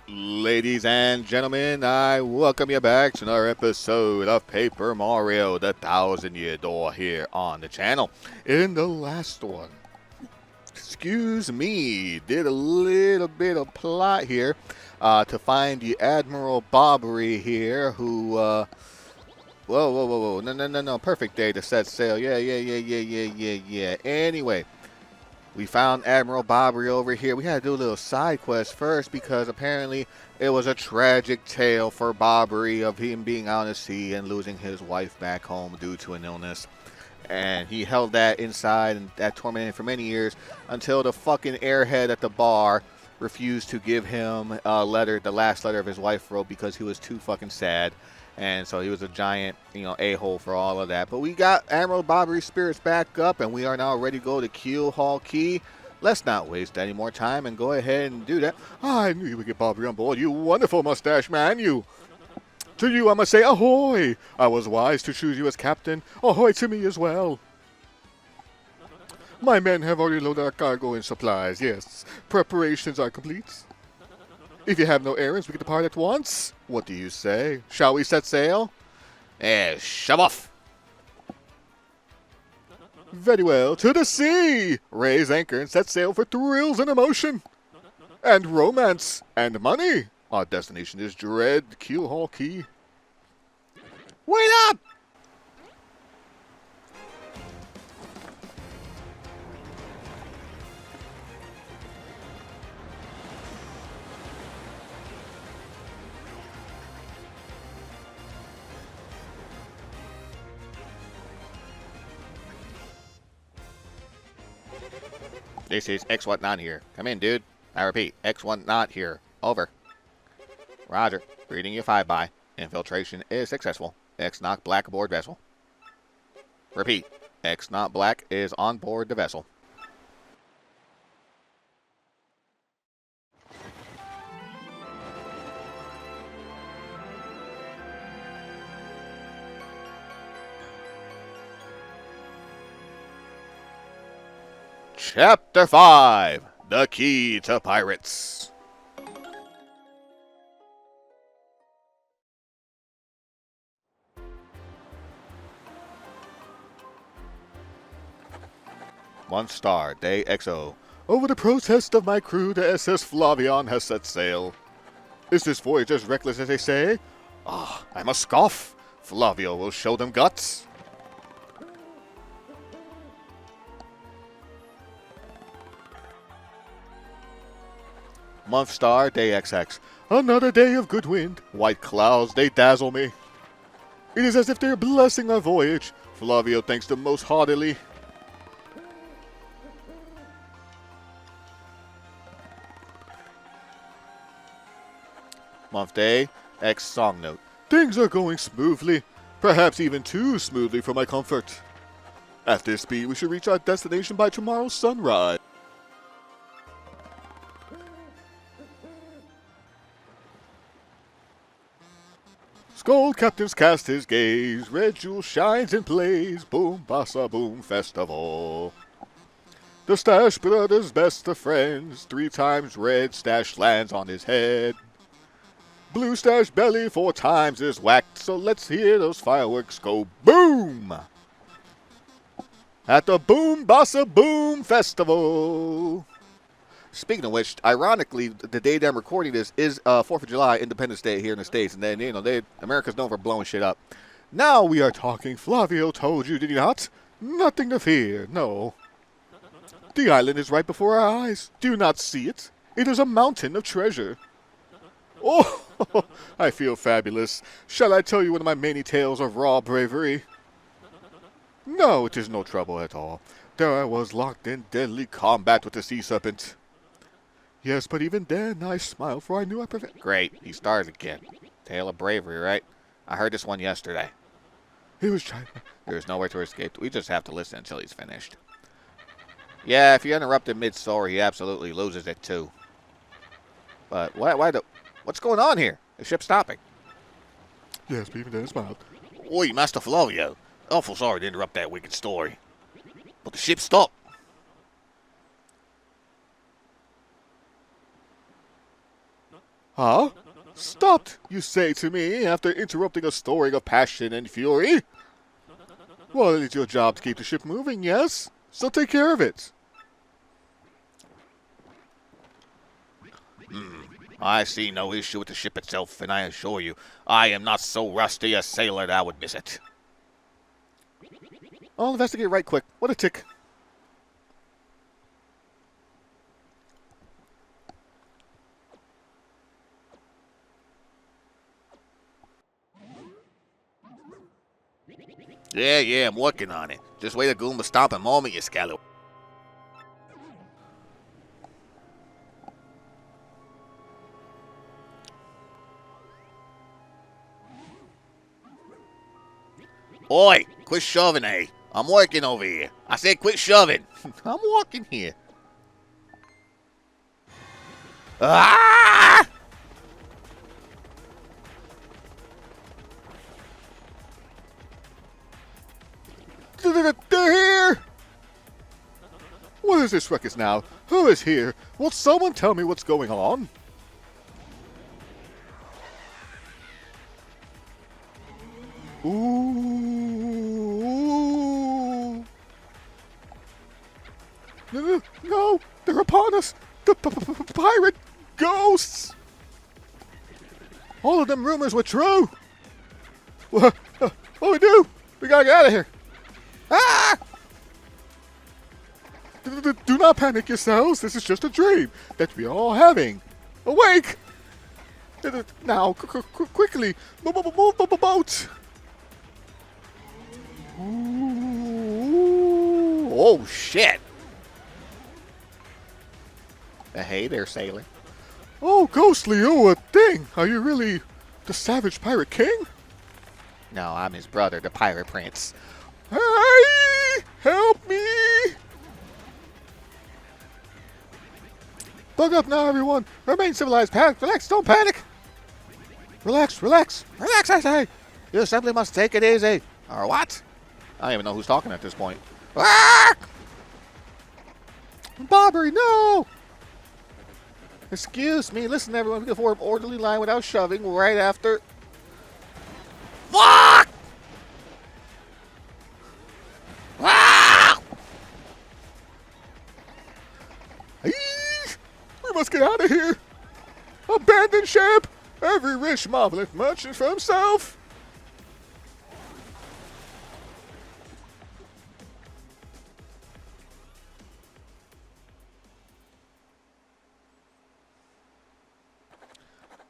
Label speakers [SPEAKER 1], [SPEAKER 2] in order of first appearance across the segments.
[SPEAKER 1] Ladies and gentlemen, I welcome you back to another episode of Paper Mario, the Thousand-Year Door here on the channel. In the last one, excuse me, did a little bit of plot here to find the Admiral Bobbery here who, whoa, no, perfect day to set sail. Yeah. Anyway. We found Admiral Bobbery over here. We had to do a little side quest first because apparently it was a tragic tale for Bobbery of him being out at sea and losing his wife back home due to an illness. And he held that inside and that tormented him for many years until the fucking airhead at the bar refused to give him a letter, the last letter of his wife wrote, because he was too fucking sad. And so he was a giant, a-hole for all of that. But we got Admiral Bobbery's spirits back up, and we are now ready to go to Keelhaul Key. Let's not waste any more time and go ahead and do that. I knew you would get Bobbery on board, you wonderful mustache man, you. To you I must say ahoy! I was wise to choose you as captain. Ahoy to me as well. My men have already loaded our cargo and supplies, yes. Preparations are complete. If you have no errands, we can depart at once. What do you say? Shall we set sail? Shove off. Very well. To the sea! Raise anchor and set sail for thrills and emotion. And romance. And money. Our destination is Dread Keelhaul Key. Wait up! This is X1 not here. Come in, dude. I repeat, X1 not here. Over. Roger. Reading you 5-by. Infiltration is successful. X not black aboard vessel. Repeat. X not black is on board the vessel. Chapter 5, The Key to Pirates. One star, day XO. Over the protest of my crew, the SS Flavion has set sail. Is this voyage as reckless as they say? I must scoff. Flavio will show them guts. Month star, day XX. Another day of good wind. White clouds, they dazzle me. It is as if they are blessing our voyage. Flavio thanks them most heartily. Month day, X song note. Things are going smoothly. Perhaps even too smoothly for my comfort. At this speed, we should reach our destination by tomorrow's sunrise. Gold captains cast his gaze, red jewel shines and plays, boom, bassa, boom, festival. The Stash Brothers, best of friends, 3 times red stash lands on his head. Blue stash belly 4 times is whacked, so let's hear those fireworks go boom! At the Boom Bassa Boom Festival. Speaking of which, ironically, the day that I'm recording this is 4th of July, Independence Day here in the States. And then, America's known for blowing shit up. Now we are talking. Flavio told you, did he not? Nothing to fear, no. The island is right before our eyes. Do you not see it? It is a mountain of treasure. Oh, I feel fabulous. Shall I tell you one of my many tales of raw bravery? No, it is no trouble at all. There I was locked in deadly combat with the sea serpent. Yes, but even then I smiled, for I knew I prevented. Great, he stars again. Tale of bravery, right? I heard this one yesterday. He was trying. There is nowhere to escape. We just have to listen until he's finished. Yeah, if you interrupt him mid-story, he absolutely loses it too. But what's going on here? The ship's stopping. Yes, but even then I smiled. Oi, Master Flavio. Awful sorry to interrupt that wicked story. But the ship stopped. Huh? Stopped, you say to me, after interrupting a story of passion and fury? Well, it's your job to keep the ship moving, yes? So take care of it. I see no issue with the ship itself, and I assure you, I am not so rusty a sailor that I would miss it. I'll investigate right quick. What a tick. Yeah, I'm working on it. Just wait a Goomba stomp a moment, you scallywag. Oi, quit shoving, eh? I'm working over here. I said quit shoving. I'm walking here. Ah! They're here! What is this ruckus now? Who is here? Will someone tell me what's going on? Ooh. No, they're upon us. The pirate ghosts. All of them rumors were true. What do we do? We gotta get out of here. Ah! Do not panic yourselves. This is just a dream that we are all having. Awake! Now, quickly, move the boat. Ooh. Oh, shit. Hey there, sailor. Oh, Ghostly, oh, a thing. Are you really the savage pirate king? No, I'm his brother, the pirate prince. Hey! Help me! Bug up now, everyone. Remain civilized. Relax, don't panic. Relax, I say. You simply must take it easy. Or what? I don't even know who's talking at this point. Ah! Bobbery, no! Excuse me. Listen, everyone. We can form an orderly line without shoving right after. Fuck! Ah! We must get out of here. Abandon ship. Every rich marvelous merchant for himself.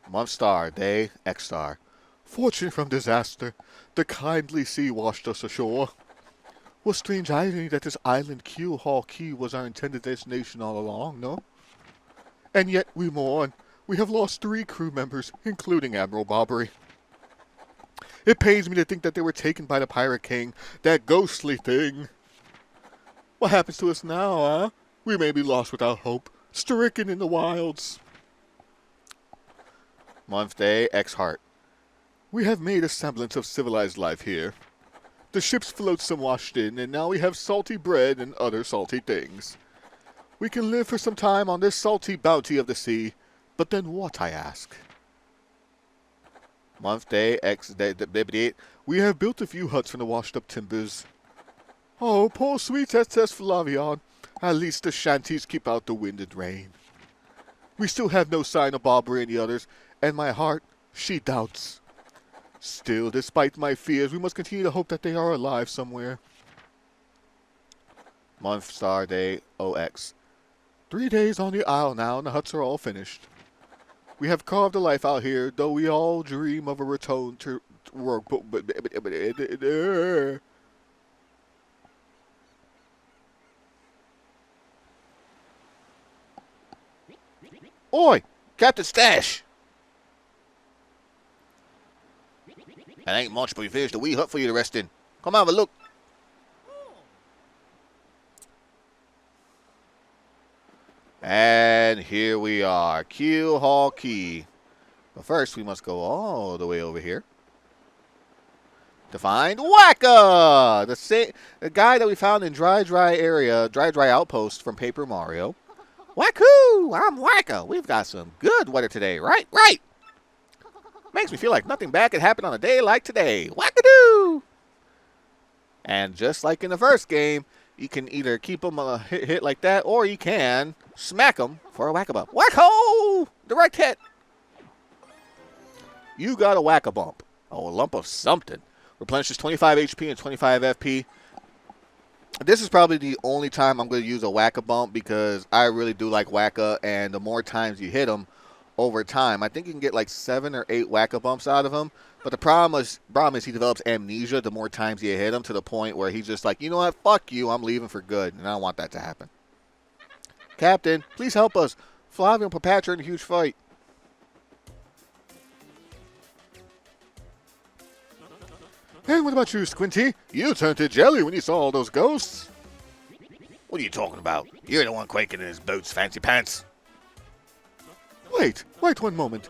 [SPEAKER 1] Month star, day, X star. Fortune from disaster, the kindly sea washed us ashore. What strange irony that this island Keelhaul Key was our intended destination all along, no? And yet we mourn. We have lost 3 crew members, including Admiral Bobbery. It pains me to think that they were taken by the Pirate King, that ghostly thing. What happens to us now, huh? We may be lost without hope, stricken in the wilds. Month day, X Heart. We have made a semblance of civilized life here. The ship's flotsam washed in, and now we have salty bread and other salty things. We can live for some time on this salty bounty of the sea, but then what, I ask? Month day, X day, we have built a few huts from the washed-up timbers. Oh, poor sweet SS Flavion. At least the shanties keep out the wind and rain. We still have no sign of Bobbery and the others, and my heart, she doubts. Still, despite my fears, we must continue to hope that they are alive somewhere. Month, star, day, OX. 3 days on the isle now, and the huts are all finished. We have carved a life out here, though we all dream of a return to work. Oi, Captain Stash! That ain't much, but we finished a wee hut for you to rest in. Come have a look. And here we are, Keelhaul Key. But first, we must go all the way over here to find Wacka, the guy that we found in Dry area, Dry Outpost from Paper Mario. Wacko! I'm Wacko. We've got some good weather today, right? Right! Makes me feel like nothing bad could happen on a day like today. Wackadoo! And just like in the first game, you can either keep them a hit like that, or you can smack them for a whack-a-bump. Wacko! Direct hit. You got a whack-a-bump. Oh, a lump of something. Replenishes 25 HP and 25 FP. This is probably the only time I'm going to use a whack-a-bump because I really do like whack-a, and the more times you hit him over time, I think you can get like 7 or 8 whack-a-bumps out of him. But the problem is he develops amnesia the more times you hit him, to the point where he's just like, you know what, fuck you, I'm leaving for good, and I don't want that to happen. Captain, please help us. Flavio and Papatra in a huge fight. Hey, what about you, Squinty? You turned to jelly when you saw all those ghosts. What are you talking about? You're the one quaking in his boots, fancy pants. Wait one moment.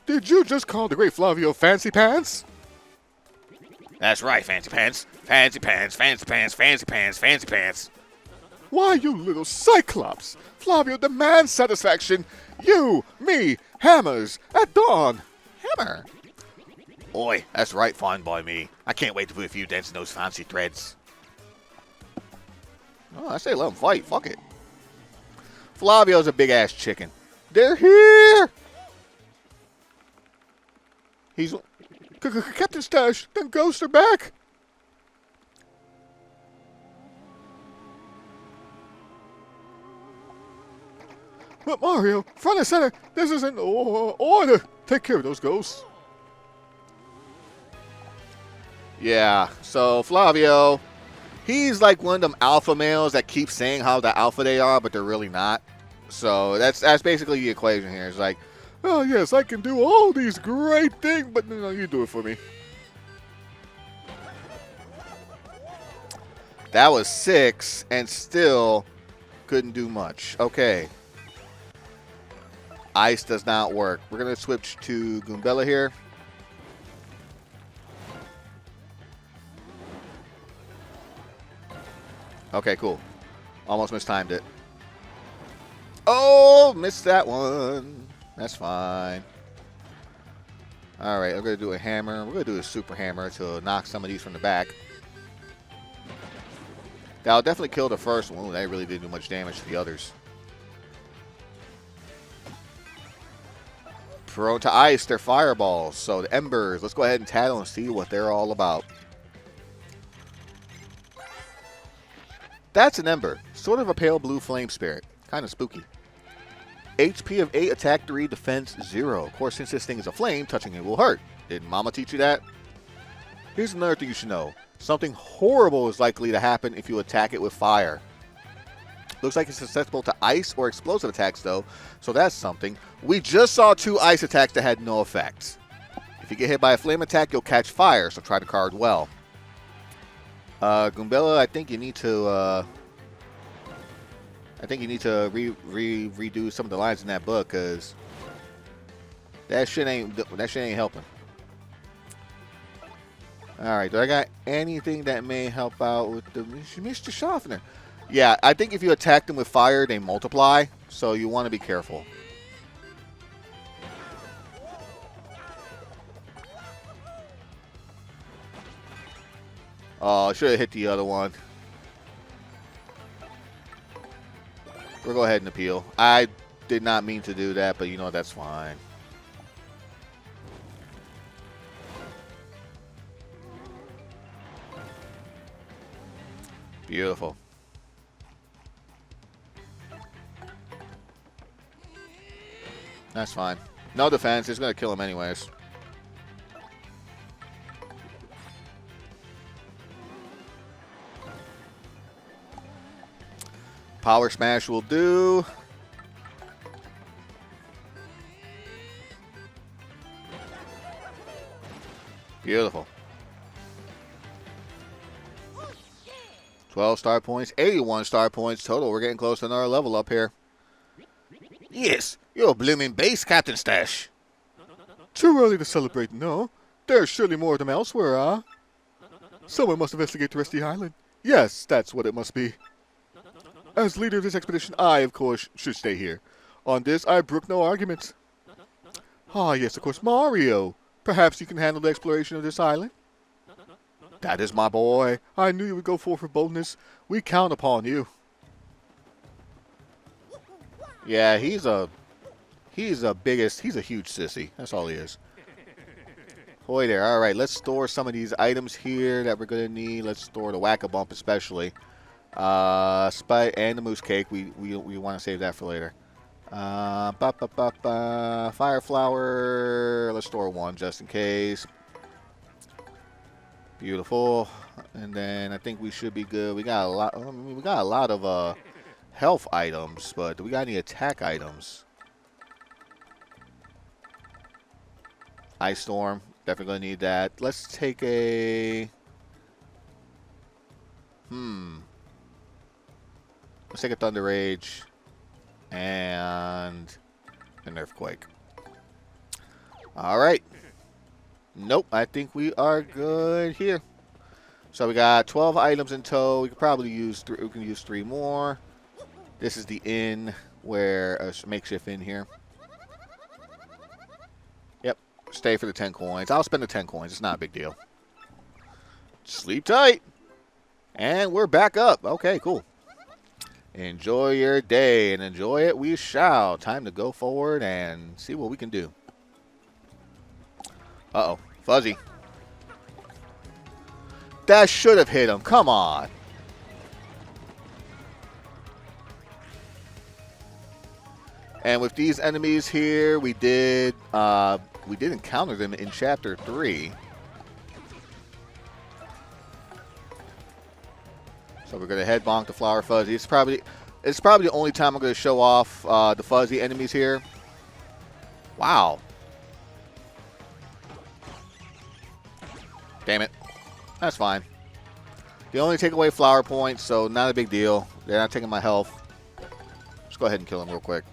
[SPEAKER 1] Did you just call the great Flavio fancy pants? That's right, fancy pants. Fancy pants, fancy pants, fancy pants, fancy pants. Why, you little cyclops. Flavio demands satisfaction. You, me, hammers, at dawn. Hammer? Oi, that's right, fine by me. I can't wait to put a few dents in those fancy threads. Oh, I say let him fight. Fuck it. Flavio's a big-ass chicken. They're here! He's... Captain Stash, them ghosts are back! But Mario, front and center, this is an order. Take care of those ghosts. Yeah, so Flavio, he's like one of them alpha males that keep saying how the alpha they are, but they're really not. So that's basically the equation here. It's like, oh yes, I can do all these great things, but no, you do it for me. That was 6, and still couldn't do much. Okay. Ice does not work. We're going to switch to Goombella here. Okay, cool. Almost mistimed it. Oh, missed that one. That's fine. All right, I'm going to do a hammer. We're going to do a super hammer to knock some of these from the back. That'll definitely kill the first one. Ooh, that really didn't do much damage to the others. Prone to ice, they're fireballs. So the embers, let's go ahead and tattle and see what they're all about. That's an ember. Sort of a pale blue flame spirit. Kind of spooky. HP of 8, attack 3, defense 0. Of course, since this thing is a flame, touching it will hurt. Didn't Mama teach you that? Here's another thing you should know. Something horrible is likely to happen if you attack it with fire. Looks like it's susceptible to ice or explosive attacks, though, so that's something. We just saw 2 ice attacks that had no effect. If you get hit by a flame attack, you'll catch fire, so try to guard well. Goombella, I think you need to redo some of the lines in that book, because that shit ain't helping. All right, do I got anything that may help out with the Mr. Schaffner? Yeah, I think if you attack them with fire, they multiply, so you want to be careful. Oh, I should have hit the other one. We'll go ahead and appeal. I did not mean to do that, but you know, that's fine. Beautiful. That's fine. No defense. It's going to kill him anyways. Power Smash will do. Beautiful. 12 star points, 81 star points total. We're getting close to another level up here. Yes, you're a blooming base, Captain Stash. Too early to celebrate, no. There's surely more of them elsewhere, Someone must investigate the rest of the island. Yes, that's what it must be. As leader of this expedition, I, of course, should stay here. On this, I brook no arguments. Ah, yes, of course, Mario. Perhaps you can handle the exploration of this island? That is my boy. I knew you would go forth with boldness. We count upon you. Yeah, he's a huge sissy. That's all he is. Boy there. All right, let's store some of these items here that we're going to need. Let's store the Whack-A-Bump especially. Spite and the Moose Cake. We want to save that for later. Fire Flower. Let's store one just in case. Beautiful. And then I think we should be good. We got a lot. I mean, we got a lot of health items, but do we got any attack items? Ice Storm. Definitely gonna need that. Let's take a. Let's take a Thunder Rage and an Earthquake. All right. Nope, I think we are good here. So we got 12 items in tow. We could probably use three. We can use 3 more. This is the inn where a makeshift inn here. Yep, stay for the 10 coins. I'll spend the 10 coins. It's not a big deal. Sleep tight. And we're back up. Okay, cool. Enjoy your day, and enjoy it we shall. Time to go forward and see what we can do. Uh-oh. Fuzzy. That should have hit him. Come on. And with these enemies here, we did encounter them in Chapter 3. So we're going to head bonk the Flower Fuzzy. It's probably the only time I'm going to show off the Fuzzy enemies here. Wow. Damn it. That's fine. They only take away flower points, so not a big deal. They're not taking my health. Let's go ahead and kill him real quick.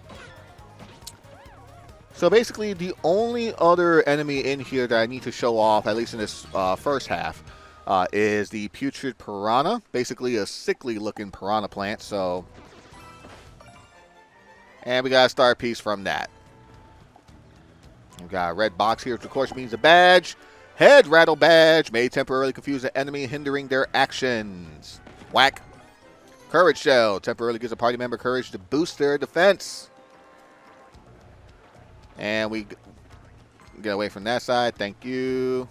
[SPEAKER 1] So basically, the only other enemy in here that I need to show off, at least in this first half, is the Putrid Piranha. Basically a sickly-looking piranha plant, so... And we got a star piece from that. We've got a red box here, which of course means a badge. Head rattle badge may temporarily confuse the enemy, hindering their actions. Whack. Courage shell temporarily gives a party member courage to boost their defense. And we get away from that side. Thank you.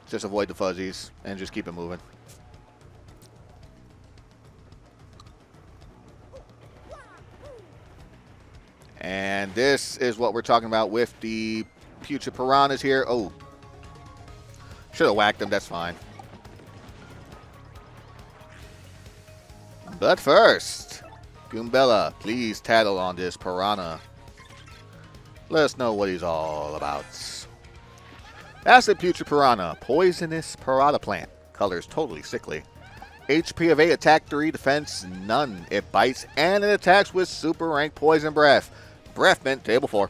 [SPEAKER 1] Just avoid the fuzzies and just keep it moving. And this is what we're talking about with the Putrid Piranhas here. Oh. Should have whacked them. That's fine. But first, Goombella, please tattle on this piranha. Let us know what he's all about. Acid Putrid Piranha. Poisonous piranha plant. Colors totally sickly. HP of 8, attack 3, defense none. It bites and it attacks with super rank poison breath. Breath mint table 4.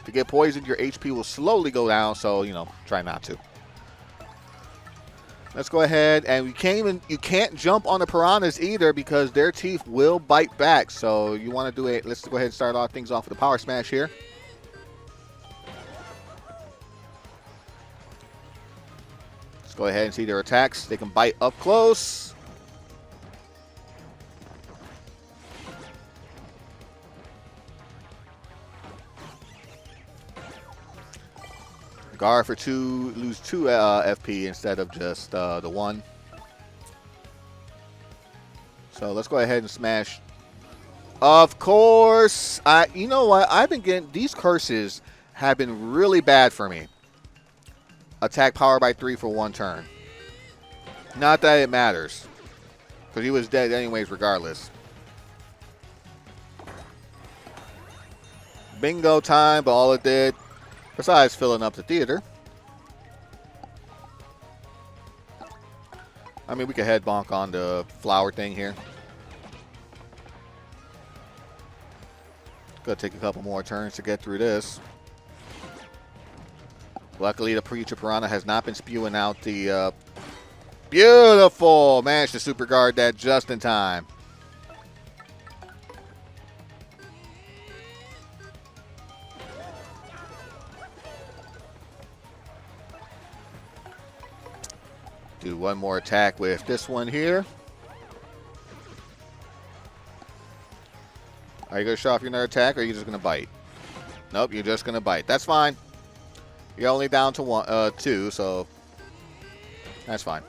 [SPEAKER 1] To get poisoned, your HP will slowly go down, so, you know, try not to. Let's go ahead, and you can't jump on the piranhas either because their teeth will bite back. So you want to do it. Let's go ahead and start off things off with a power smash here. Let's go ahead and see their attacks. They can bite up close. Guard for 2, lose 2 FP instead of just the 1. So let's go ahead and smash. Of course, you know what? I've been getting these curses have been really bad for me. Attack power by 3 for 1 turn. Not that it matters, because he was dead anyways, regardless. Bingo time, but all it did, besides filling up the theater. I mean, we could head bonk on the flower thing here. Gonna take a couple more turns to get through this. Luckily, the Putrid Piranha has not been spewing out the Beautiful. Managed to super guard that just in time. Do one more attack with this one here. Are you going to show off your another attack, or are you just going to bite? Nope, you're just going to bite. That's fine. You're only down to 2, so that's fine.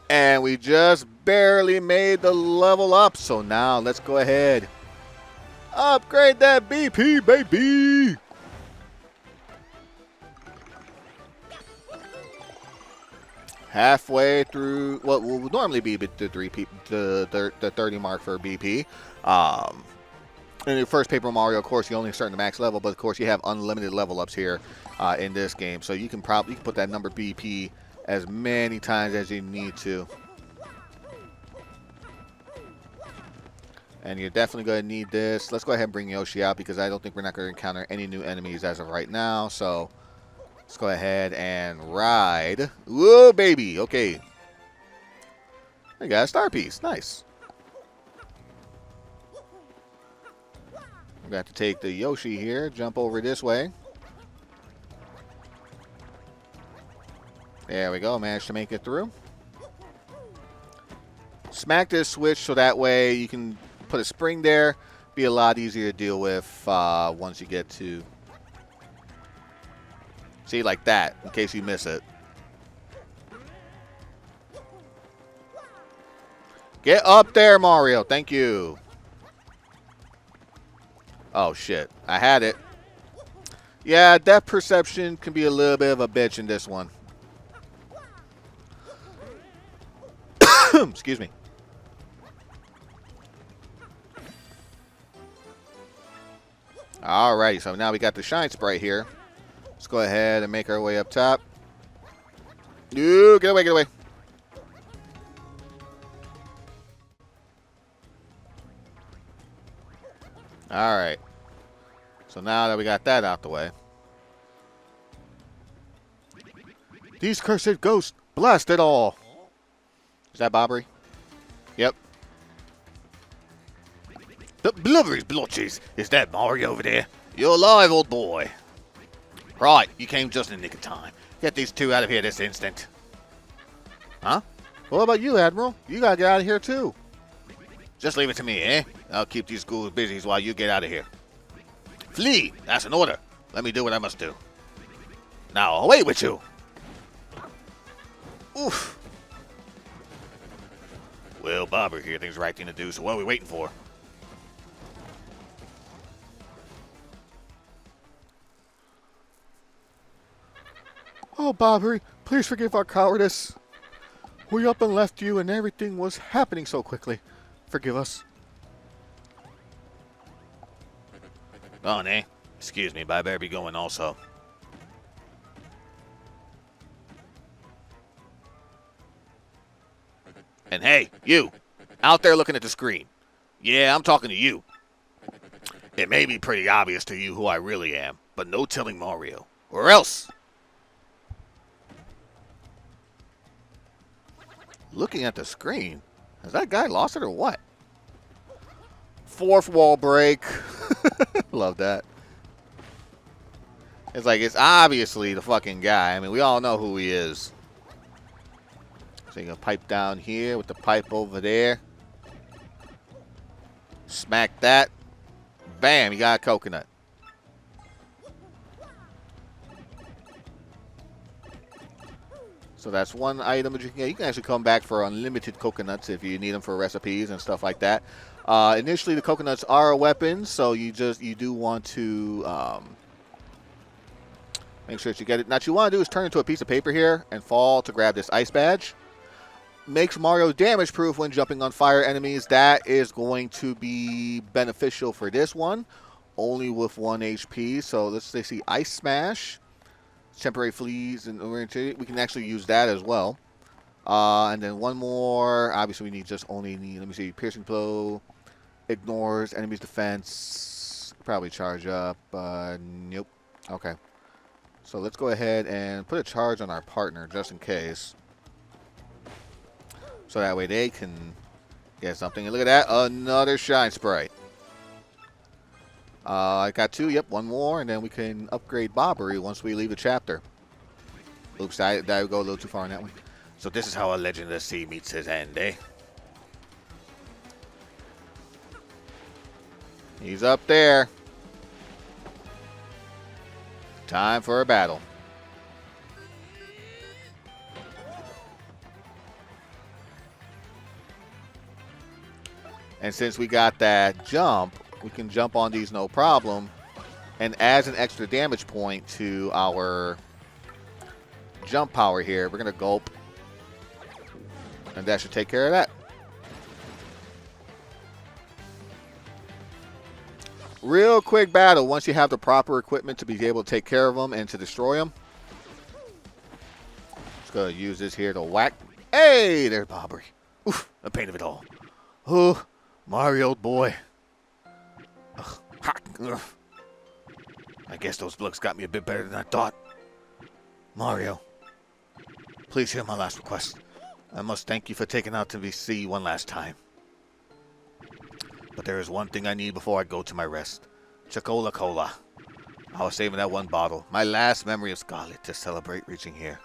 [SPEAKER 1] And we just barely made the level up, so now let's go ahead. Upgrade that BP, baby! Halfway through what will normally be the 30 mark for BP. In your first Paper Mario, of course, you only start in the max level, but of course you have unlimited level ups here in this game. So you can put that number BP as many times as you need to. And you're definitely going to need this. Let's go ahead and bring Yoshi out because I don't think we're not going to encounter any new enemies as of right now. So let's go ahead and ride. Whoa, baby. Okay. I got a star piece. Nice. We got to take the Yoshi here. Jump over this way. There we go. Managed to make it through. Smack this switch so that way you can put a spring there. Be a lot easier to deal with once you get to... See, like that, in case you miss it. Get up there, Mario. Thank you. Oh, shit. I had it. Yeah, depth perception can be a little bit of a bitch in this one. Excuse me. Alrighty, so now we got the Shine Sprite here. Let's go ahead and make our way up top. Ooh, get away, get away. Alright. So now that we got that out the way. These cursed ghosts, blast it all. Is that Bobbery? Yep. The blubbery blotches. Is that Mario over there? You're alive, old boy. Right, you came just in the nick of time. Get these two out of here this instant. Huh? What about you, Admiral? You gotta get out of here, too. Just leave it to me, eh? I'll keep these ghouls busy while you get out of here. Flee! That's an order. Let me do what I must do. Now, away with you! Oof. Well, Bobber here thinks the right thing to do, so what are we waiting for? Oh, Bobbery, please forgive our cowardice. We up and left you and everything was happening so quickly. Forgive us. Oh, nay. Excuse me, but I better be going also. And hey, you, out there looking at the screen. Yeah, I'm talking to you. It may be pretty obvious to you who I really am, but no telling Mario. Or else. Looking at the screen. Has that guy lost it or what? Fourth wall break. Love that. It's like, it's obviously the fucking guy. I mean, we all know who he is. So you're going to pipe down here with the pipe over there. Smack that. Bam, you got a coconut. So that's one item that you can get. You can actually come back for unlimited coconuts if you need them for recipes and stuff like that. Initially, the coconuts are a weapon, so you do want to make sure that you get it. Now, what you want to do is turn into a piece of paper here and fall to grab this ice badge. Makes Mario damage proof when jumping on fire enemies. That is going to be beneficial for this one. Only with 1 HP. So let's see, Ice Smash. Temporary fleas and we can actually use that as well. And then one more. Obviously, we only need. Let me see. Piercing blow ignores enemy's defense. Probably charge up. Nope. Okay. So let's go ahead and put a charge on our partner just in case. So that way they can get something. And look at that. Another Shine Sprite. I got 2. Yep, 1 more. And then we can upgrade Bobbery once we leave the chapter. Oops, I go a little too far on that one. So this is how a Legend of the Sea meets his end, eh? He's up there. Time for a battle. And since we got that jump, we can jump on these no problem. And adds an extra damage point to our jump power here. We're going to gulp. And that should take care of that. Real quick battle once you have the proper equipment to be able to take care of them and to destroy them. Just going to use this here to whack. Hey, there's Bobbery. Oof, the pain of it all. Oh, Mario, boy. Ugh. I guess those looks got me a bit better than I thought. Mario, please hear my last request. I must thank you for taking out to the sea one last time. But there is one thing I need before I go to my rest. Chocola Cola. I was saving that one bottle, my last memory of Scarlet, to celebrate reaching here.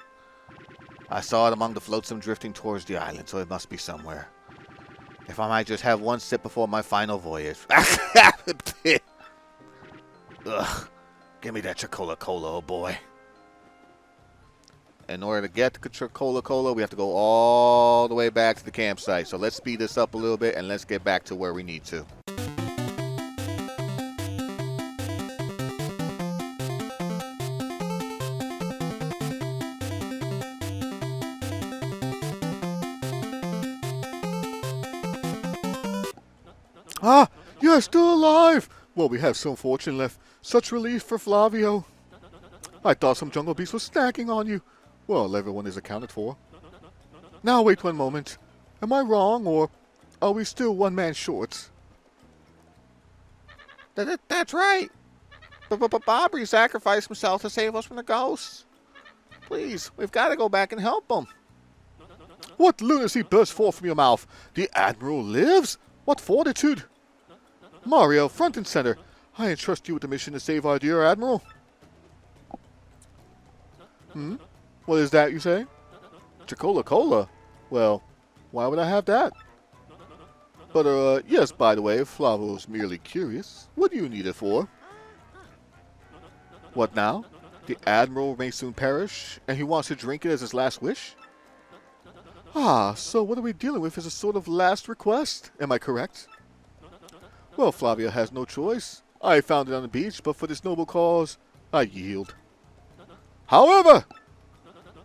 [SPEAKER 1] I saw it among the flotsam drifting towards the island, so it must be somewhere. If I might just have one sip before my final voyage. Ugh. Give me that Chocola Cola, oh boy. In order to get the Chocola Cola, we have to go all the way back to the campsite. So let's speed this up a little bit and let's get back to where we need to. Ah, you're still alive! Well, we have some fortune left. Such relief for Flavio. I thought some jungle beast was snacking on you. Well, everyone is accounted for. Now wait one moment. Am I wrong, or are we still one man short? That's right. But Bobby sacrificed himself to save us from the ghosts. Please, we've got to go back and help him. What lunacy burst forth from your mouth? The Admiral lives? What fortitude! Mario, front and center. I entrust you with the mission to save our dear Admiral. What is that, you say? Chocola Cola? Well, why would I have that? But, yes, by the way, Flavo's merely curious. What do you need it for? What now? The Admiral may soon perish, and he wants to drink it as his last wish? Ah, so what are we dealing with as a sort of last request? Am I correct? Well, Flavio has no choice. I found it on the beach, but for this noble cause, I yield. However,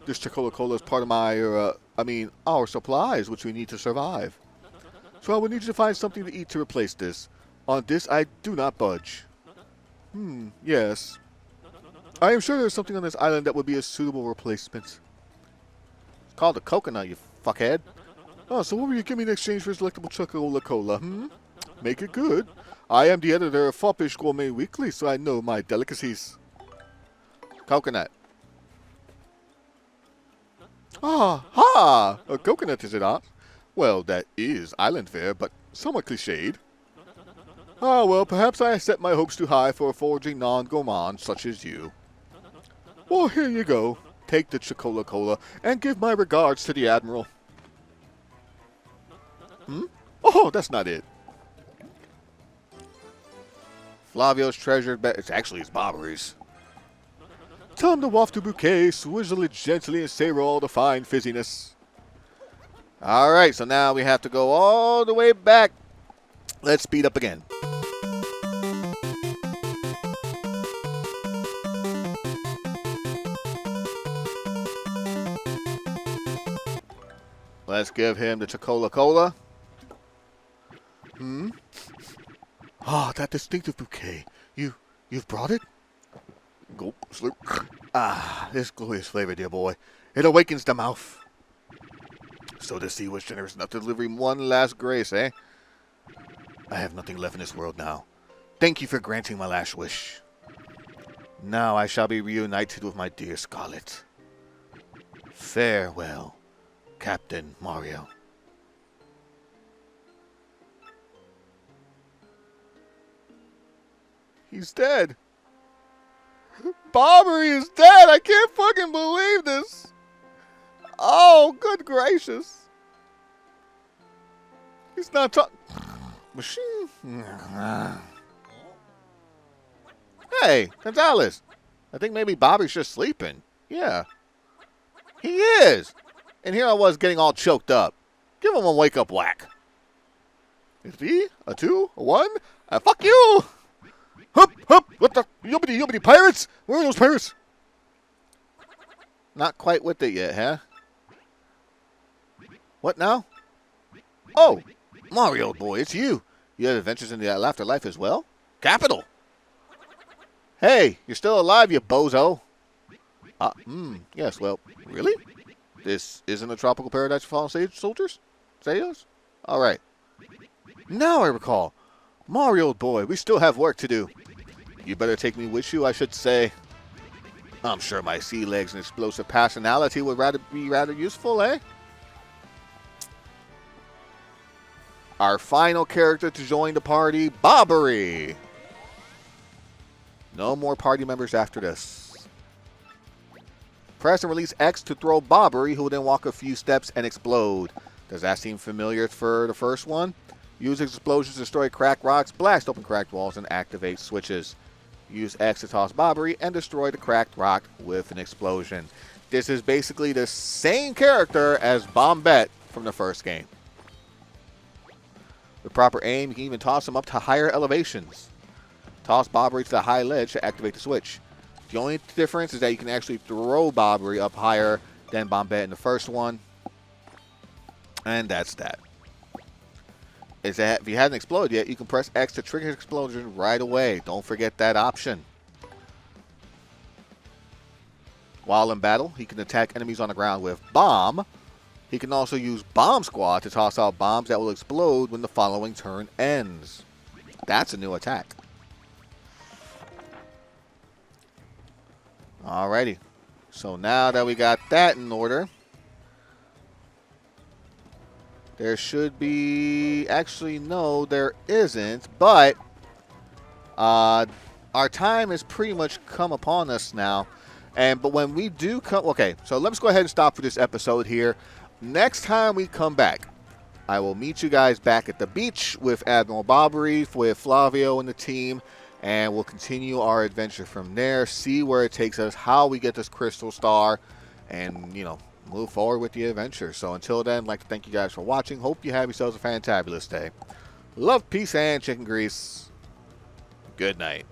[SPEAKER 1] this Chocola Cola is part of our supplies, which we need to survive. So I will need you to find something to eat to replace this. On this, I do not budge. Yes. I am sure there's something on this island that would be a suitable replacement. It's called a coconut, you fuckhead. Oh, so what will you give me in exchange for this delectable Chocola Cola, Make it good. I am the editor of Foppish Gourmet Weekly, so I know my delicacies. Coconut. Ah, ha! A coconut, is it not? Well, that is island fare, but somewhat cliched. Ah, well, perhaps I set my hopes too high for a foraging non-gourmand such as you. Well, here you go. Take the Chocola Cola and give my regards to the Admiral. Oh, that's not it. Flavio's treasured bag. It's actually his Bobbery's. Tell him to waft a bouquet, swizzle it gently, and savor all the fine fizziness. Alright, so now we have to go all the way back. Let's speed up again. Let's give him the Chocola Cola. Ah, that distinctive bouquet. You've brought it? Gulp, slurp. Ah, this glorious flavor, dear boy. It awakens the mouth. So the sea was generous enough to deliver him one last grace, eh? I have nothing left in this world now. Thank you for granting my last wish. Now I shall be reunited with my dear Scarlet. Farewell, Captain Mario. He's dead. Bobbery is dead. I can't fucking believe this. Oh, good gracious. He's not talking. Machine. Hey, Gonzalez. I think maybe Bobby's just sleeping. Yeah. He is. And here I was getting all choked up. Give him a wake-up whack. Is he? A 2? A 1? Fuck you! Hup, hup! What the? Yubbity pirates? Where are those pirates? Not quite with it yet, huh? What now? Oh, Mario boy, it's you. You had adventures in the afterlife as well? Capital! Hey, you're still alive, you bozo. Yes, well, really? This isn't a tropical paradise for fallen soldiers? Sayos? Alright. Now I recall. Mario boy, we still have work to do. You better take me with you, I should say. I'm sure my sea legs and explosive personality would be rather useful, eh? Our final character to join the party, Bobbery. No more party members after this. Press and release X to throw Bobbery, who will then walk a few steps and explode. Does that seem familiar for the first one? Use explosions to destroy cracked rocks, blast open cracked walls, and activate switches. Use X to toss Bobbery and destroy the cracked rock with an explosion. This is basically the same character as Bombette from the first game. With proper aim, you can even toss him up to higher elevations. Toss Bobbery to the high ledge to activate the switch. The only difference is that you can actually throw Bobbery up higher than Bombette in the first one. And that's that. Is that if he hasn't exploded yet, you can press X to trigger his explosion right away. Don't forget that option. While in battle, he can attack enemies on the ground with Bomb. He can also use Bomb Squad to toss out bombs that will explode when the following turn ends. That's a new attack. Alrighty. So now that we got that in order, there should be... Actually, no, there isn't. But our time has pretty much come upon us now. But when we do come... Okay, so let's go ahead and stop for this episode here. Next time we come back, I will meet you guys back at the beach with Admiral Bobbery, with Flavio and the team. And we'll continue our adventure from there, see where it takes us, how we get this crystal star, and, you know, move forward with the adventure. So until then, I'd like to thank you guys for watching. Hope you have yourselves a fantabulous day. Love, peace, and chicken grease. Good night.